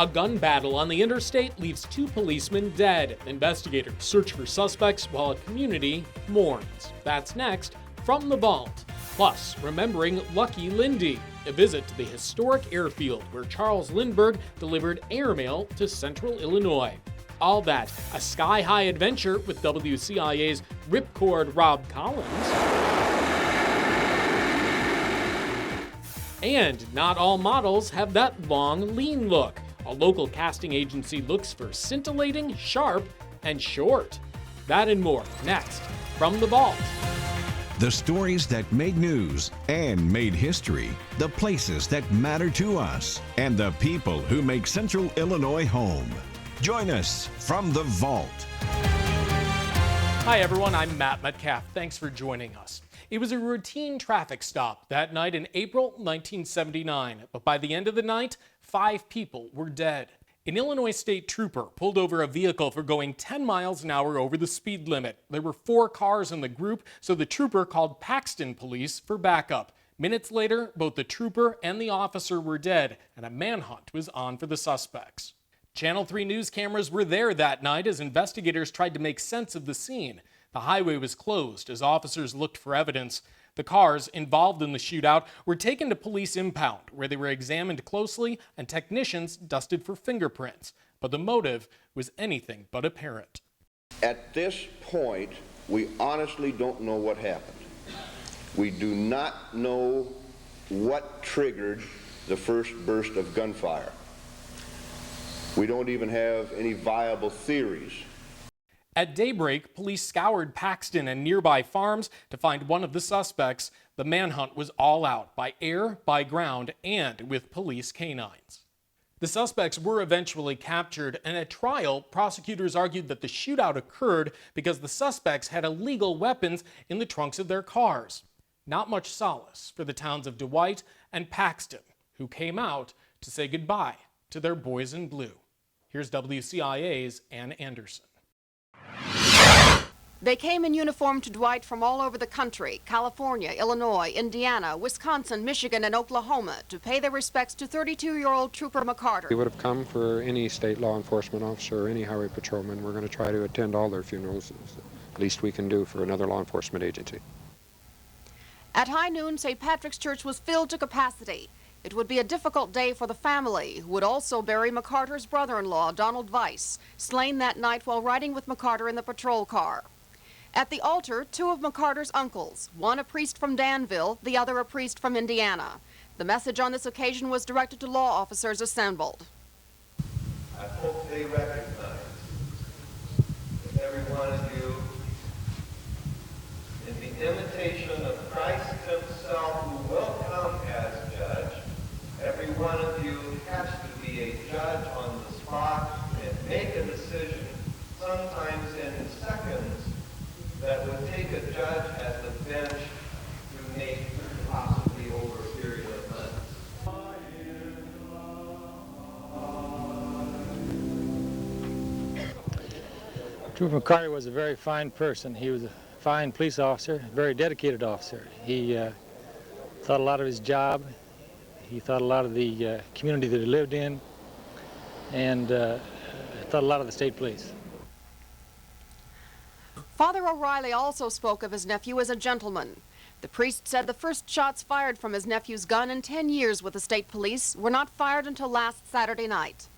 A gun battle on the interstate leaves 2 policemen dead. Investigators search for suspects while a community mourns. That's next from the vault. Plus, remembering Lucky Lindy, a visit to the historic airfield where Charles Lindbergh delivered airmail to central Illinois. All that, a sky-high adventure with WCIA's Ripcord Rob Collins. And not all models have that long, lean look. A local casting agency looks for scintillating, sharp, and short. That and more next from the vault. The stories that made news and made history, the places that matter to us, and the people who make Central Illinois home. Join us from the vault. Hi everyone, I'm Matt Metcalf. Thanks for joining us. It was a routine traffic stop that night in April 1979, but by the end of the night, 5 people were dead. An Illinois state trooper pulled over a vehicle for going 10 miles an hour over the speed limit. There were 4 cars in the group, so the trooper called Paxton Police for backup. Minutes later, both the trooper and the officer were dead, and a manhunt was on for the suspects. Channel 3 news cameras were there that night as investigators tried to make sense of the scene. The highway was closed as officers looked for evidence. The cars involved in the shootout were taken to police impound, where they were examined closely and technicians dusted for fingerprints. But the motive was anything but apparent. At this point, we honestly don't know what happened. We do not know what triggered the first burst of gunfire. We don't even have any viable theories. At daybreak, police scoured Paxton and nearby farms to find one of the suspects. The manhunt was all out, by air, by ground, and with police canines. The suspects were eventually captured, and at trial, prosecutors argued that the shootout occurred because the suspects had illegal weapons in the trunks of their cars. Not much solace for the towns of Dwight and Paxton, who came out to say goodbye to their boys in blue. Here's WCIA's Ann Anderson. They came in uniform to Dwight from all over the country, California, Illinois, Indiana, Wisconsin, Michigan, and Oklahoma, to pay their respects to 32-year-old Trooper McCarter. We would have come for any state law enforcement officer or any highway patrolman. We're going to try to attend all their funerals, the least we can do for another law enforcement agency. At high noon, St. Patrick's Church was filled to capacity. It would be a difficult day for the family, who would also bury McCarter's brother-in-law, Donald Weiss, slain that night while riding with McCarter in the patrol car. At the altar, 2 of McCarter's uncles, one a priest from Danville, the other a priest from Indiana. The message on this occasion was directed to law officers assembled. I hope they recognize that every one of you, in the imitation of Christ himself, who will come as judge, every one of you has to be a judge on the spot and make a decision, sometimes in seconds, that would take a judge at the bench to make possibly over a period of months. Trooper McCarter was a very fine person. He was a fine police officer, a very dedicated officer. He thought a lot of his job. He thought a lot of the community that he lived in, and thought a lot of the state police. Father O'Reilly also spoke of his nephew as a gentleman. The priest said the first shots fired from his nephew's gun in 10 years with the state police were not fired until last Saturday night.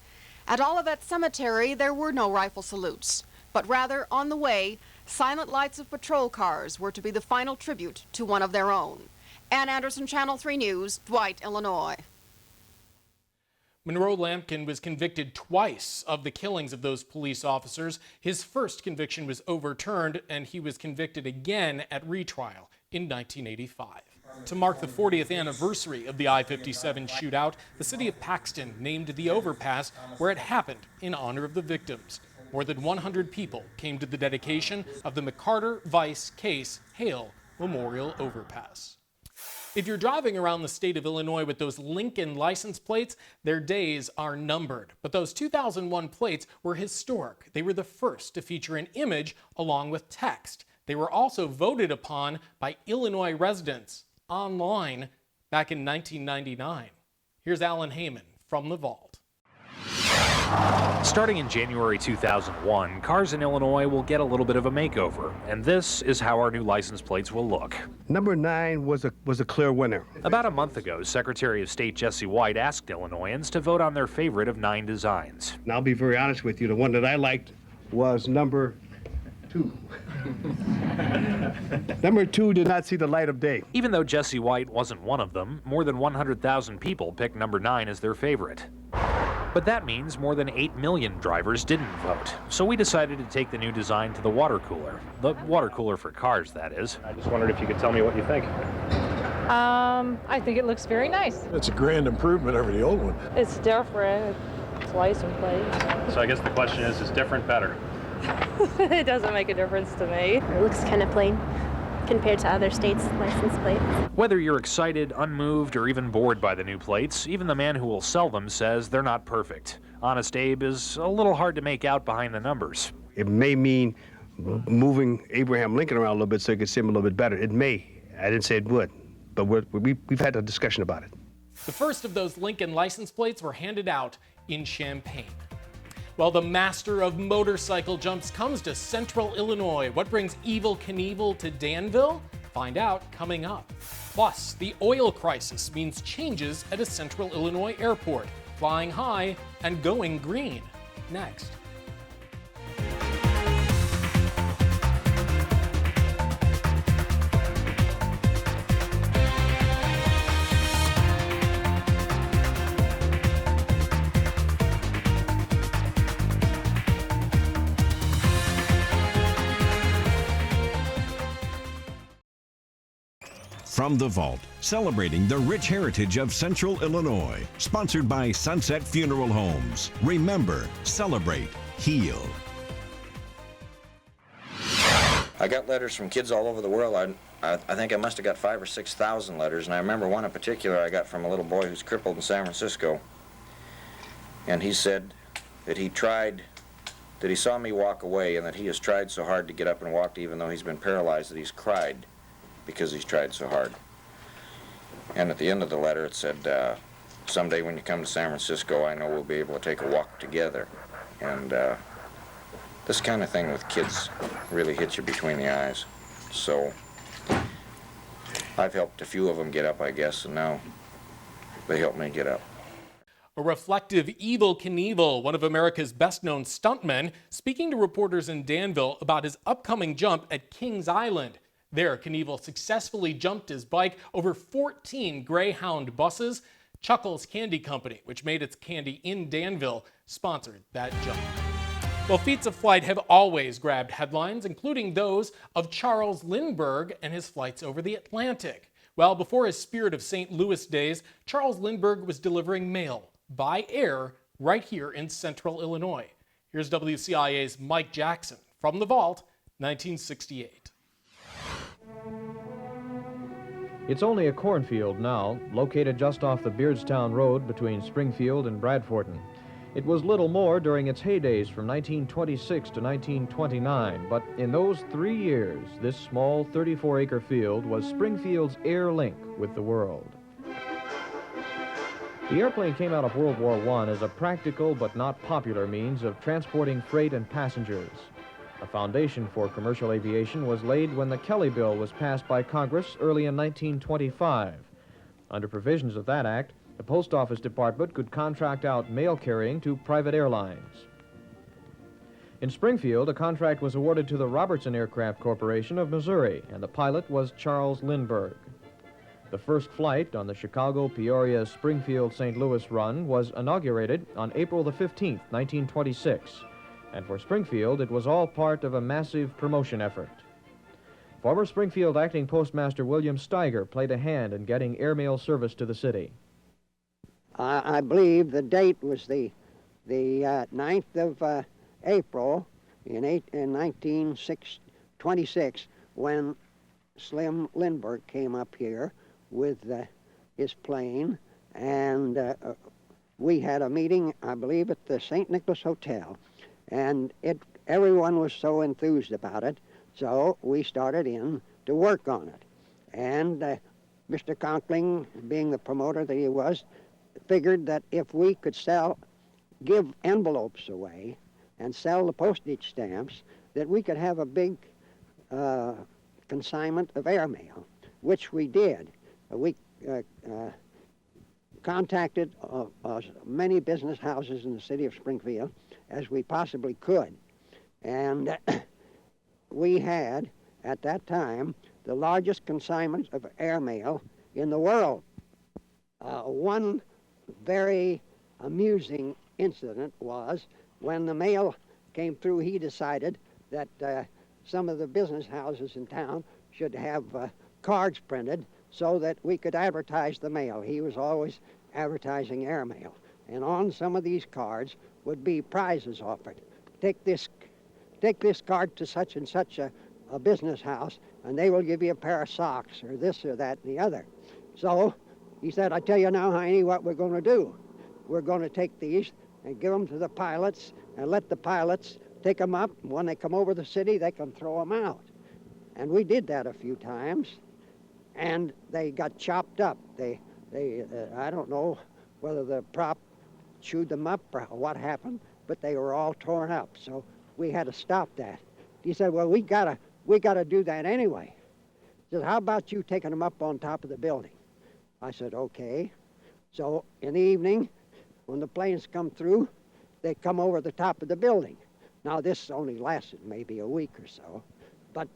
At Olivet Cemetery, there were no rifle salutes, but rather, on the way, silent lights of patrol cars were to be the final tribute to one of their own. Ann Anderson, Channel 3 News, Dwight, Illinois. Monroe Lampkin was convicted twice of the killings of those police officers. His first conviction was overturned, and he was convicted again at retrial in 1985. To mark the 40th anniversary of the I-57 shootout, the city of Paxton named the overpass where it happened in honor of the victims. More than 100 people came to the dedication of the McCarter-Weiss Case Hale Memorial Overpass. If you're driving around the state of Illinois with those Lincoln license plates, their days are numbered. But those 2001 plates were historic. They were the first to feature an image along with text. They were also voted upon by Illinois residents online back in 1999. Here's Alan Heyman from the vault. Starting in January 2001, cars in Illinois will get a little bit of a makeover, and this is how our new license plates will look. Number 9 was a clear winner. About a month ago, Secretary of State Jesse White asked Illinoisans to vote on their favorite of 9 designs. And I'll be very honest with you, the one that I liked was number 2. Number 2 did not see the light of day. Even though Jesse White wasn't one of them, more than 100,000 people picked number 9 as their favorite. But that means more than 8 million drivers didn't vote. So we decided to take the new design to the water cooler. The water cooler for cars, that is. I just wondered if you could tell me what you think. I think it looks very nice. It's a grand improvement over the old one. It's different. It's license plate. So I guess the question is different better? It doesn't make a difference to me. It looks kind of plain compared to other states' license plates. Whether you're excited, unmoved, or even bored by the new plates, even the man who will sell them says they're not perfect. Honest Abe is a little hard to make out behind the numbers. It may mean moving Abraham Lincoln around a little bit so you could see him a little bit better. It may. I didn't say it would, but we've had a discussion about it. The first of those Lincoln license plates were handed out in Champaign. Well, the master of motorcycle jumps comes to Central Illinois. What brings Evel Knievel to Danville? Find out coming up. Plus, the oil crisis means changes at a Central Illinois airport, flying high and going green. Next. From the Vault, celebrating the rich heritage of Central Illinois. Sponsored by Sunset Funeral Homes. Remember, celebrate, heal. I got letters from kids all over the world. I think I must have got 5,000 or 6,000 letters, and I remember one in particular I got from a little boy who's crippled in San Francisco. And he said that he saw me walk away, and that he has tried so hard to get up and walk, even though he's been paralyzed, that he's cried because he's tried so hard. And at the end of the letter it said, someday when you come to San Francisco, I know we'll be able to take a walk together. And this kind of thing with kids really hits you between the eyes. So I've helped a few of them get up, I guess, and now they help me get up. A reflective Evel Knievel, one of America's best-known stuntmen, speaking to reporters in Danville about his upcoming jump at Kings Island. There, Knievel successfully jumped his bike over 14 Greyhound buses. Chuckles Candy Company, which made its candy in Danville, sponsored that jump. Well, feats of flight have always grabbed headlines, including those of Charles Lindbergh and his flights over the Atlantic. Well, before his Spirit of St. Louis days, Charles Lindbergh was delivering mail by air right here in Central Illinois. Here's WCIA's Mike Jackson from the Vault, 1968. It's only a cornfield now, located just off the Beardstown Road between Springfield and Bradforton. It was little more during its heydays from 1926 to 1929, but in those 3 years, this small 34-acre field was Springfield's air link with the world. The airplane came out of World War I as a practical but not popular means of transporting freight and passengers. A foundation for commercial aviation was laid when the Kelly Bill was passed by Congress early in 1925. Under provisions of that act, the Post Office Department could contract out mail carrying to private airlines. In Springfield, a contract was awarded to the Robertson Aircraft Corporation of Missouri, and the pilot was Charles Lindbergh. The first flight on the Chicago, Peoria, Springfield, St. Louis run was inaugurated on April the 15th, 1926. And for Springfield, it was all part of a massive promotion effort. Former Springfield Acting Postmaster William Steiger played a hand in getting airmail service to the city. I believe the date was the 9th of April in 1926 when Slim Lindbergh came up here with his plane, and we had a meeting, I believe, at the St. Nicholas Hotel. And everyone was so enthused about it, so we started in to work on it. And Mr. Conkling, being the promoter that he was, figured that if we could sell give envelopes away and sell the postage stamps, that we could have a big consignment of airmail, which we did. We contacted as many business houses in the city of Springfield as we possibly could. And we had, at that time, the largest consignment of airmail in the world. One very amusing incident was when the mail came through, he decided that some of the business houses in town should have cards printed so that we could advertise the mail. He was always advertising airmail. And on some of these cards would be prizes offered. Take this card to such and such a business house, and they will give you a pair of socks, or this or that and the other. So he said, I tell you now, Heine, what we're going to do. We're going to take these and give them to the pilots and let the pilots take them up. When they come over the city, they can throw them out. And we did that a few times, and they got chopped up. I don't know whether the prop chewed them up or what happened, but they were all torn up. So we had to stop that. He said, well, we gotta do that anyway. He said, how about you taking them up on top of the building? I said, okay. So in the evening, when the planes come through, they come over the top of the building. Now this only lasted maybe a week or so, but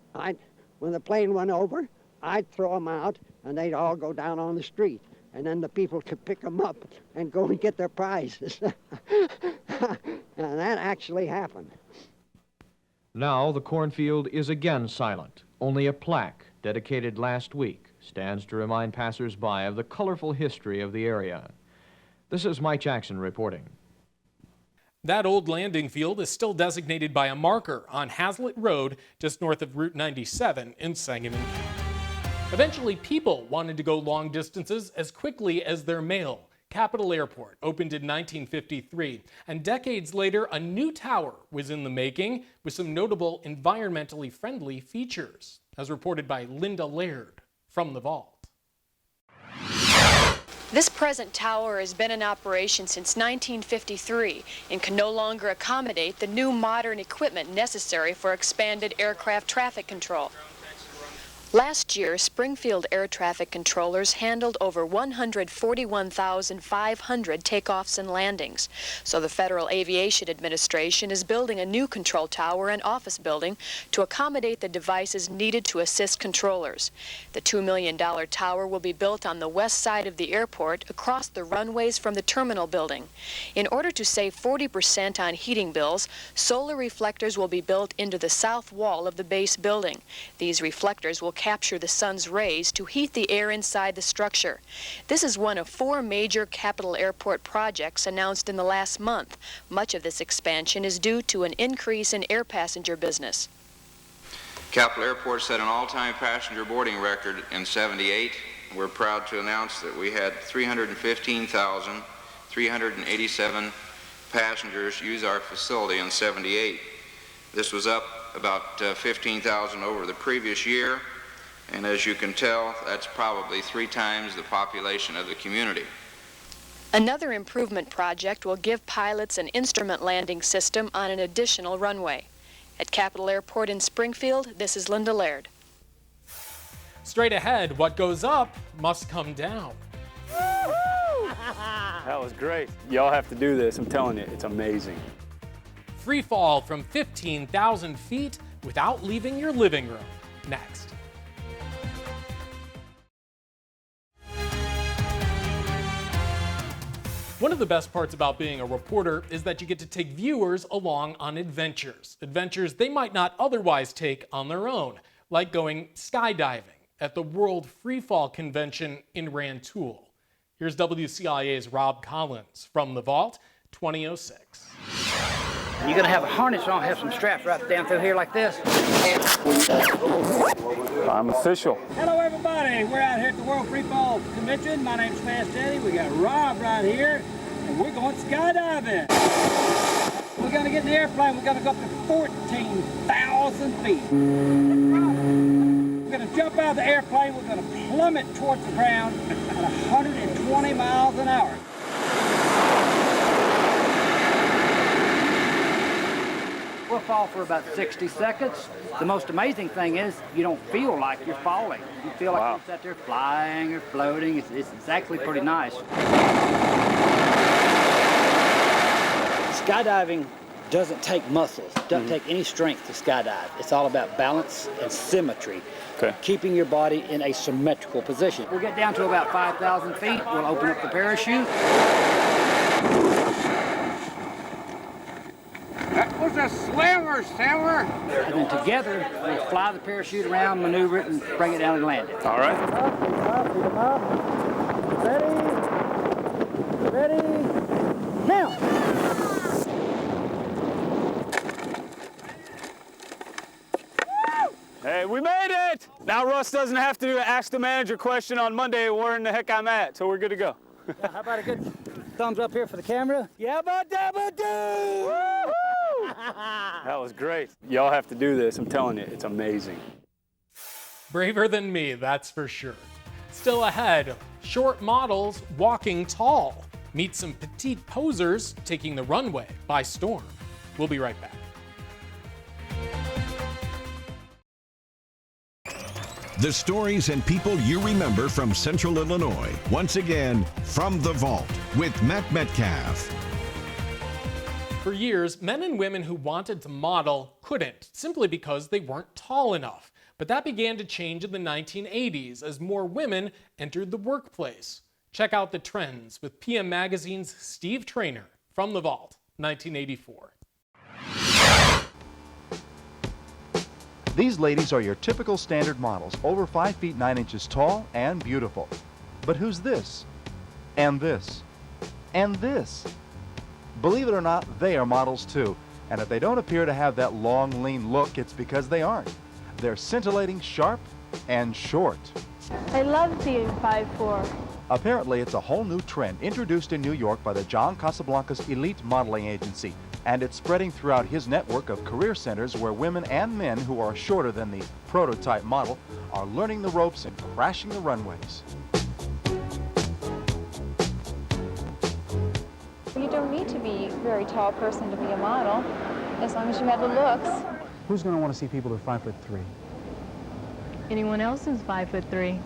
when the plane went over, I'd throw them out and they'd all go down on the street. And then the people could pick them up and go and get their prizes. And that actually happened. Now the cornfield is again silent. Only a plaque, dedicated last week, stands to remind passers-by of the colorful history of the area. This is Mike Jackson reporting. That old landing field is still designated by a marker on Hazlitt Road, just north of Route 97 in Sangamon County. Eventually, people wanted to go long distances as quickly as their mail. Capitol Airport opened in 1953, and decades later, a new tower was in the making with some notable environmentally friendly features, as reported by Linda Laird from The Vault. This present tower has been in operation since 1953 and can no longer accommodate the new modern equipment necessary for expanded aircraft traffic control. Last year, Springfield air traffic controllers handled over 141,500 takeoffs and landings. So the Federal Aviation Administration is building a new control tower and office building to accommodate the devices needed to assist controllers. The $2 million tower will be built on the west side of the airport across the runways from the terminal building. In order to save 40% on heating bills, solar reflectors will be built into the south wall of the base building. These reflectors will capture the sun's rays to heat the air inside the structure. This is one of 4 major Capitol Airport projects announced in the last month. Much of this expansion is due to an increase in air passenger business. Capitol Airport set an all-time passenger boarding record in '78. We're proud to announce that we had 315,387 passengers use our facility in '78. This was up about 15,000 over the previous year. And as you can tell, that's probably 3 times the population of the community. Another improvement project will give pilots an instrument landing system on an additional runway. At Capitol Airport in Springfield, this is Linda Laird. Straight ahead, what goes up must come down. That was great. Y'all have to do this. I'm telling you, it's amazing. Free fall from 15,000 feet without leaving your living room. Next. One of the best parts about being a reporter is that you get to take viewers along on adventures. Adventures they might not otherwise take on their own, like going skydiving at the World Freefall Convention in Rantoul. Here's WCIA's Rob Collins from The Vault, 2006. You're going to have a harness on, have some straps right down through here like this. I'm official. Hello, everybody. We're out here at the World Freefall Convention. My name's Fast Eddie. We got Rob right here, and we're going skydiving. We're going to get in the airplane. We're going to go up to 14,000 feet. We're going to jump out of the airplane. We're going to plummet towards the ground at 120 miles an hour. fall for about 60 seconds. The most amazing thing is you don't feel like you're falling. You feel like you're sat there flying or floating. It's actually pretty nice. Skydiving doesn't take muscles, doesn't take any strength to skydive. It's all about balance and symmetry. Keeping your body in a symmetrical position. We'll get down to about 5,000 feet. We'll open up the parachute. That was a slammer, Sammer. And then together, we'll fly the parachute around, maneuver it, and bring it down and land it. All right. Ready, now. Hey, we made it! Now Russ doesn't have to ask the manager question on Monday where in the heck I'm at, so we're good to go. Yeah, how about a good thumbs up here for the camera? Yabba dabba doo! That was great. Y'all have to do this. I'm telling you, it's amazing. Braver than me, that's for sure. Still ahead, short models walking tall. Meet some petite posers taking the runway by storm. We'll be right back. The stories and people you remember from Central Illinois. Once again, From the Vault with Matt Metcalf. For years, men and women who wanted to model couldn't, simply because they weren't tall enough. But that began to change in the 1980s as more women entered the workplace. Check out the trends with PM Magazine's Steve Traynor, From the Vault, 1984. These ladies are your typical standard models, over 5 feet 9 inches tall and beautiful. But who's this? And this? And this? Believe it or not, they are models too. And if they don't appear to have that long, lean look, it's because they aren't. They're scintillating, sharp, and short. I love being 5'4". Apparently, it's a whole new trend introduced in New York by the John Casablancas Elite Modeling Agency. And it's spreading throughout his network of career centers where women and men who are shorter than the prototype model are learning the ropes and crashing the runways. You don't need to be a very tall person to be a model, as long as you have the looks. Who's going to want to see people who are 5'3"? Anyone else who's 5'3".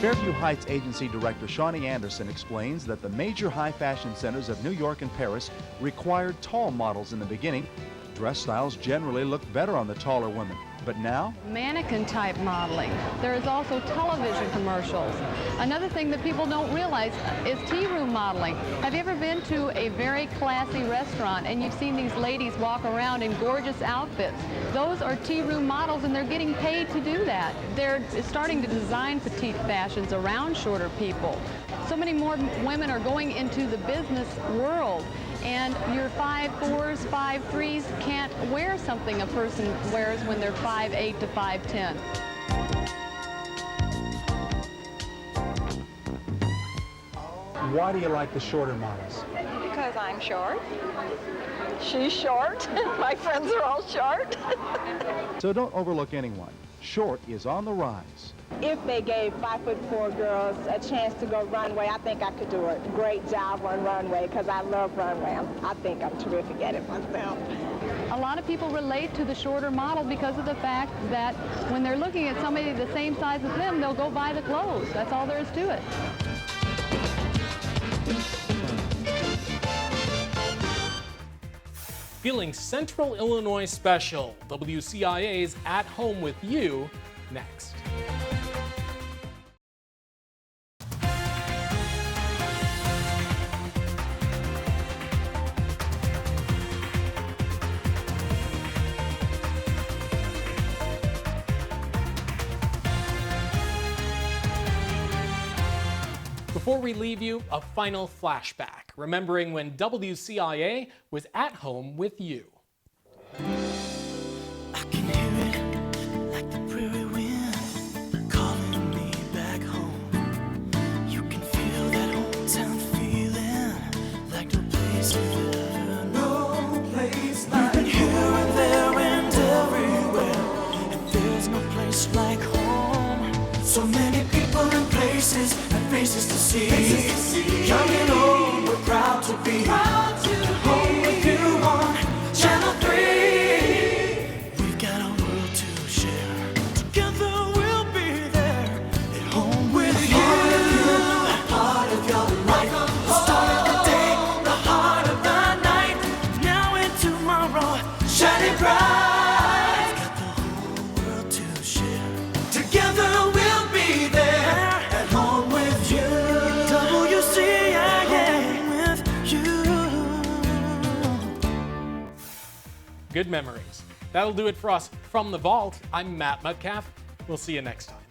Fairview Heights Agency Director Shawnee Anderson explains that the major high fashion centers of New York and Paris required tall models in the beginning. Dress styles generally looked better on the taller women. But now? Mannequin type modeling. There is also television commercials. Another thing that people don't realize is tea room modeling. Have you ever been to a very classy restaurant and you've seen these ladies walk around in gorgeous outfits? Those are tea room models and they're getting paid to do that. They're starting to design petite fashions around shorter people. So many more women are going into the business world. And your 5'4s, 5'3s can't wear something a person wears when they're 5'8 to 5'10. Why do you like the shorter models? Because I'm short. She's short. My friends are all short. So don't overlook anyone. Short is on the rise. If they gave 5'4" girls a chance to go runway, I think I could do a great job on runway because I love runway. I think I'm terrific at it myself. A lot of people relate to the shorter model because of the fact that when they're looking at somebody the same size as them, they'll go buy the clothes. That's all there is to it. Feeling Central Illinois special, WCIA's At Home with You, next. Before we leave you, a final flashback, remembering when WCIA was at home with you. I can hear it like the prairie wind calling me back home. You can feel that hometown feeling like no place you've ever known. No place like home. Here and there and everywhere, and there's no place like home. So many people and places. faces and faces to see. Young and old, we're proud to be home with you on Channel 3. We've got a world to share. Together we'll be there at home with you. Part of your life. The start of the day, the heart of the night. Now and tomorrow, shining bright. We've got the whole world to share. Together we'll be there at home with you. WCIA with you. Good memories. That'll do it for us from the vault. I'm Matt Metcalf. We'll see you next time.